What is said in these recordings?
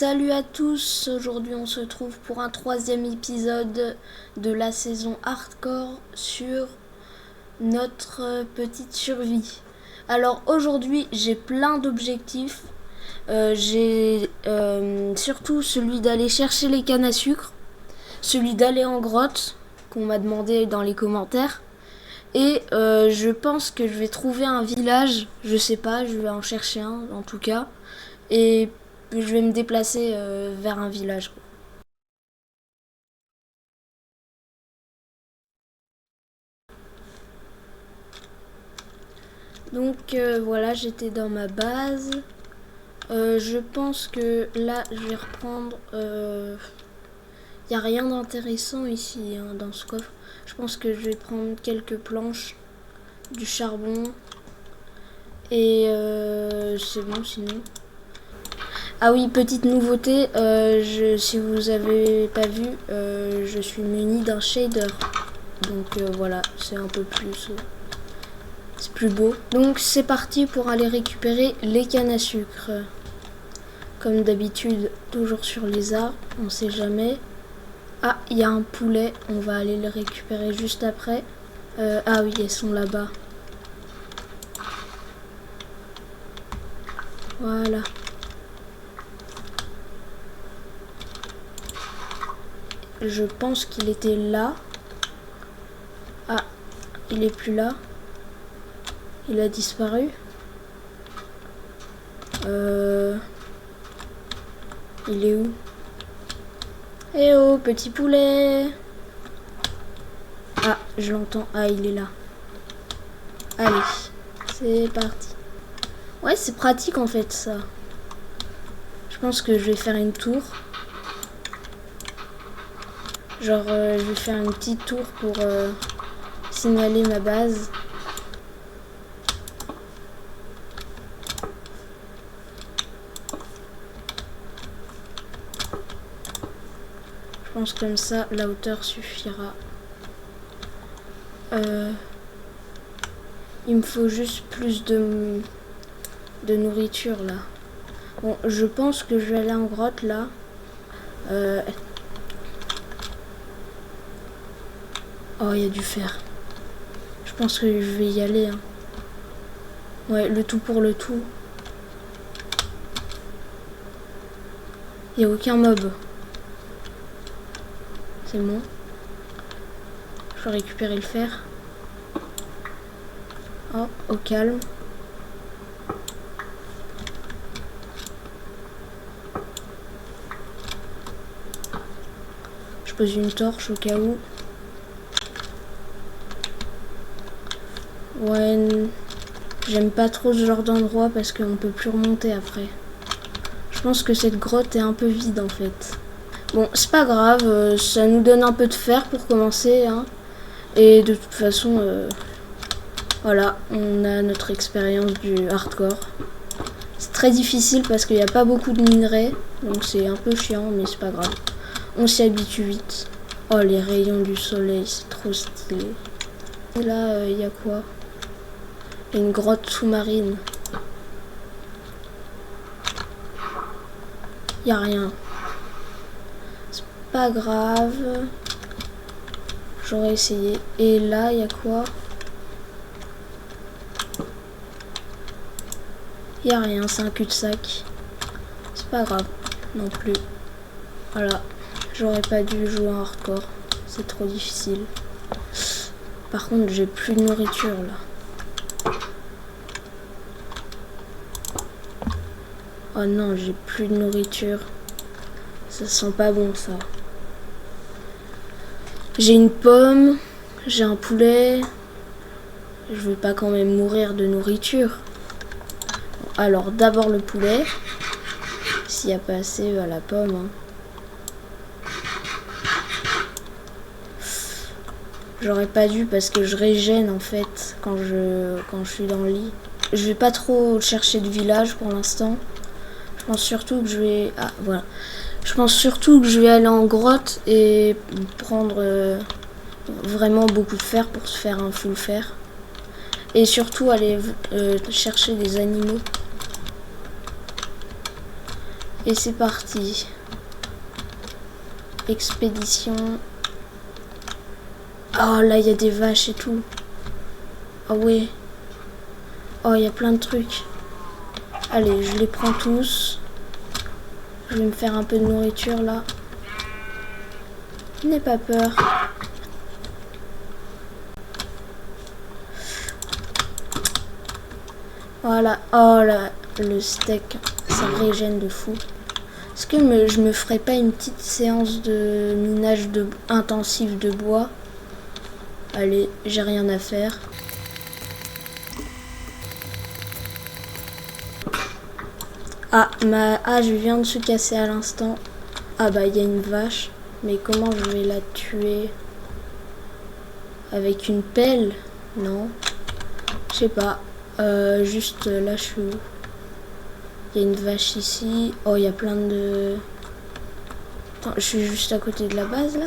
Salut à tous, aujourd'hui on se retrouve pour un troisième épisode de la saison hardcore sur notre petite survie. Alors aujourd'hui j'ai plein d'objectifs, j'ai surtout celui d'aller chercher les cannes à sucre, celui d'aller en grotte qu'on m'a demandé dans les commentaires. Et je pense que je vais trouver un village, je sais pas, je vais en chercher un en tout cas. Et je vais me déplacer vers un village. Donc voilà, j'étais dans ma base. Je pense que là, je vais reprendre... Il n'y a rien d'intéressant ici dans ce coffre. Je pense que je vais prendre quelques planches, du charbon. Et c'est bon sinon. Ah oui, petite nouveauté, si vous avez pas vu, je suis munie d'un shader. Donc voilà, c'est un peu plus... c'est plus beau. Donc c'est parti pour aller récupérer les cannes à sucre. Comme d'habitude, toujours sur les arbres, on sait jamais. Ah, il y a un poulet, on va aller le récupérer juste après. Ah oui, elles sont là-bas. Voilà. Je pense qu'il était là. Ah, il est plus là. Il a disparu. Il est où? Eh oh, petit poulet! Ah, je l'entends. Ah, il est là. Allez, c'est parti. Ouais, c'est pratique en fait ça. Je pense que je vais faire une tour. Genre, je vais faire une petite tour pour signaler ma base. Je pense comme ça, la hauteur suffira. Il me faut juste plus de nourriture là. Bon, je pense que je vais aller en grotte là. Oh, il y a du fer. Je pense que je vais y aller. Ouais, le tout pour le tout. Il n'y a aucun mob. C'est bon. Je vais récupérer le fer. Oh, au calme. Je pose une torche au cas où. Ouais, j'aime pas trop ce genre d'endroit parce qu'on peut plus remonter après. Je pense que cette grotte est un peu vide en fait. Bon, c'est pas grave, ça nous donne un peu de fer pour commencer. Et de toute façon, voilà, on a notre expérience du hardcore. C'est très difficile parce qu'il n'y a pas beaucoup de minerais. Donc c'est un peu chiant, mais c'est pas grave. On s'y habitue vite. Oh, les rayons du soleil, c'est trop stylé. Et là, il y a quoi? Une grotte sous-marine. Y a rien. C'est pas grave. J'aurais essayé. Et là, y a quoi? Y a rien, c'est un cul-de-sac. C'est pas grave non plus. Voilà. J'aurais pas dû jouer en hardcore. C'est trop difficile. Par contre, j'ai plus de nourriture là. Oh non, j'ai plus de nourriture. Ça sent pas bon ça. J'ai une pomme, j'ai un poulet. Je veux pas quand même mourir de nourriture. Alors d'abord le poulet. S'il n'y a pas assez, la pomme. J'aurais pas dû parce que je régène en fait quand je suis dans le lit. Je vais pas trop chercher de village pour l'instant. Je pense surtout que je vais... Ah, voilà. Je pense surtout que je vais aller en grotte et prendre vraiment beaucoup de fer pour se faire un full fer. Et surtout aller chercher des animaux. Et c'est parti. Expédition. Oh là, il y a des vaches et tout. Ah ouais. Oh, il y a plein de trucs. Allez, je les prends tous. Je vais me faire un peu de nourriture là. N'aie pas peur. Voilà. Oh là, le steak, ça régène de fou. Est-ce que je me ferais pas une petite séance de minage intensif de bois? Allez, j'ai rien à faire. Ah, ma hache vient de se casser à l'instant. Ah bah, il y a une vache. Mais comment je vais la tuer? Avec une pelle? Non. Je sais pas. Juste là, je suis où? Il y a une vache ici. Oh, il y a plein de... Attends, je suis juste à côté de la base, là?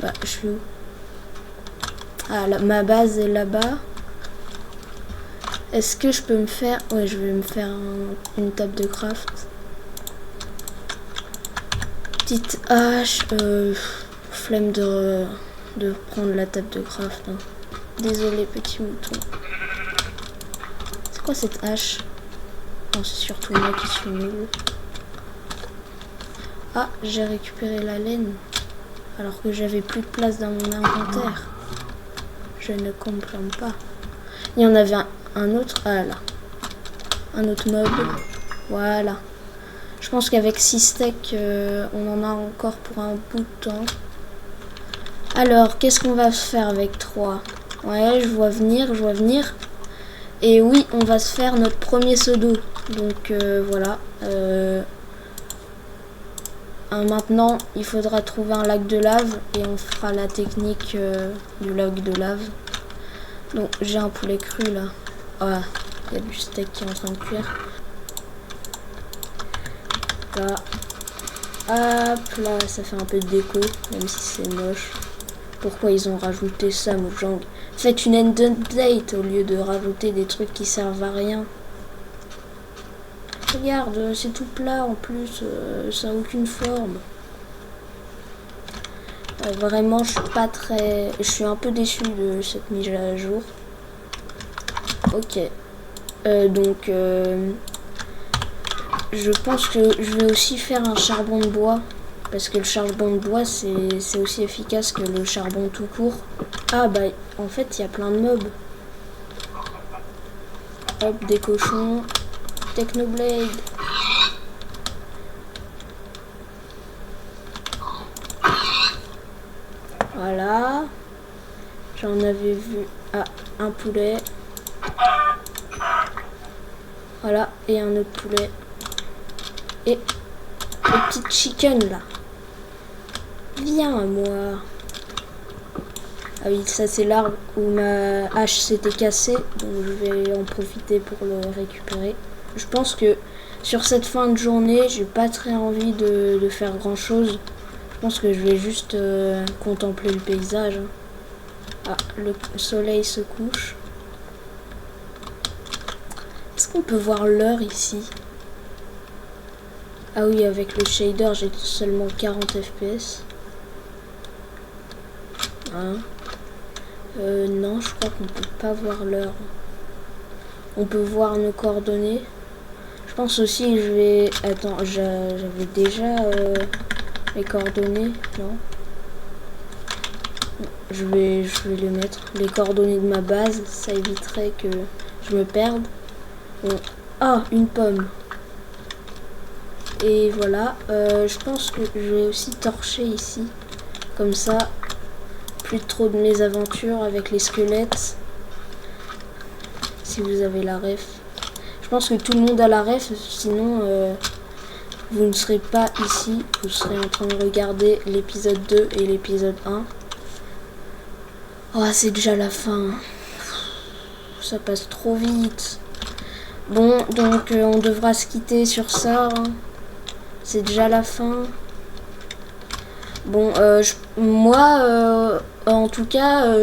Bah, je suis où? Ah, là, ma base est là-bas. Est-ce que je peux me faire... Ouais, je vais me faire une table de craft. Petite hache. Flemme de prendre la table de craft. Hein. Désolé, petit mouton. C'est quoi cette hache? Non, c'est surtout moi qui suis nulle. Ah, j'ai récupéré la laine. Alors que j'avais plus de place dans mon inventaire. Je ne comprends pas. Il y en avait un autre. Ah là. Un autre mob. Voilà. Je pense qu'avec 6 steaks, on en a encore pour un bout de temps. Alors, qu'est-ce qu'on va se faire avec 3? Ouais, je vois venir. Et oui, on va se faire notre premier seau d'eau. Donc, voilà. Maintenant, il faudra trouver un lac de lave. Et on fera la technique du lac de lave. Donc, j'ai un poulet cru, là. Ah, il y a du steak qui est en train de cuire. Là. Hop, là, ça fait un peu de déco, même si c'est moche. Pourquoi ils ont rajouté ça, Mojang? Faites une end update au lieu de rajouter des trucs qui servent à rien. Regarde, c'est tout plat en plus, ça n'a aucune forme. Vraiment, je suis un peu déçu de cette mise à jour. Ok. Donc, je pense que je vais aussi faire un charbon de bois. Parce que le charbon de bois, c'est aussi efficace que le charbon tout court. Ah bah, en fait, il y a plein de mobs. Hop, des cochons. Technoblade. Voilà. J'en avais vu un poulet. Voilà, et un autre poulet. Et le petit chicken là. Viens à moi. Ah oui, ça c'est l'arbre où ma hache s'était cassée. Donc je vais en profiter pour le récupérer. Je pense que sur cette fin de journée, j'ai pas très envie de faire grand chose. Je pense que je vais juste contempler le paysage. Ah, le soleil se couche. Est-ce qu'on peut voir l'heure ici? Ah oui, avec le shader, j'ai seulement 40 fps. Hein? Non, je crois qu'on peut pas voir l'heure. On peut voir nos coordonnées. Je pense aussi que je vais... Attends, j'avais déjà les coordonnées, non? Je vais les mettre. Les coordonnées de ma base, ça éviterait que je me perde. Bon. Ah, une pomme. Et voilà, je pense que je vais aussi torcher ici. Comme ça, plus trop de mésaventures avec les squelettes. Si vous avez la ref. Je pense que tout le monde a la ref, sinon vous ne serez pas ici. Vous serez en train de regarder l'épisode 2 et l'épisode 1. Oh, c'est déjà la fin. Ça passe trop vite. Bon, donc on devra se quitter sur ça. Hein. C'est déjà la fin. Bon, moi, en tout cas,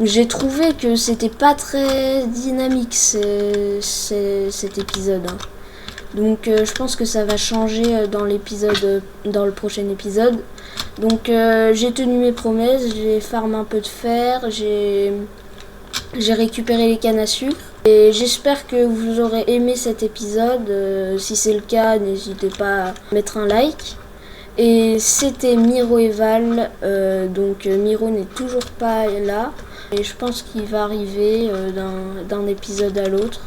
j'ai trouvé que c'était pas très dynamique cet épisode, hein. Donc je pense que ça va changer dans le prochain épisode. Donc j'ai tenu mes promesses, j'ai farmé un peu de fer, j'ai récupéré les cannes à sucre. Et j'espère que vous aurez aimé cet épisode. Si c'est le cas, n'hésitez pas à mettre un like. Et c'était Miro et Val. Donc Miro n'est toujours pas là. Et je pense qu'il va arriver d'un épisode à l'autre.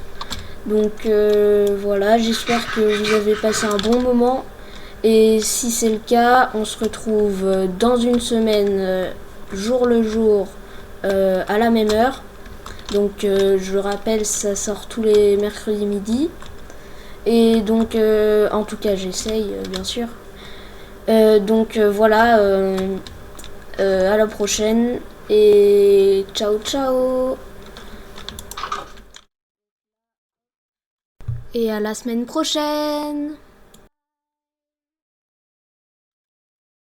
Donc voilà, j'espère que vous avez passé un bon moment. Et si c'est le cas, on se retrouve dans une semaine, jour le jour, à la même heure. Donc je rappelle, ça sort tous les mercredis midi. Et donc, en tout cas, j'essaye, bien sûr. Donc voilà, à la prochaine. Et ciao ciao. Et à la semaine prochaine.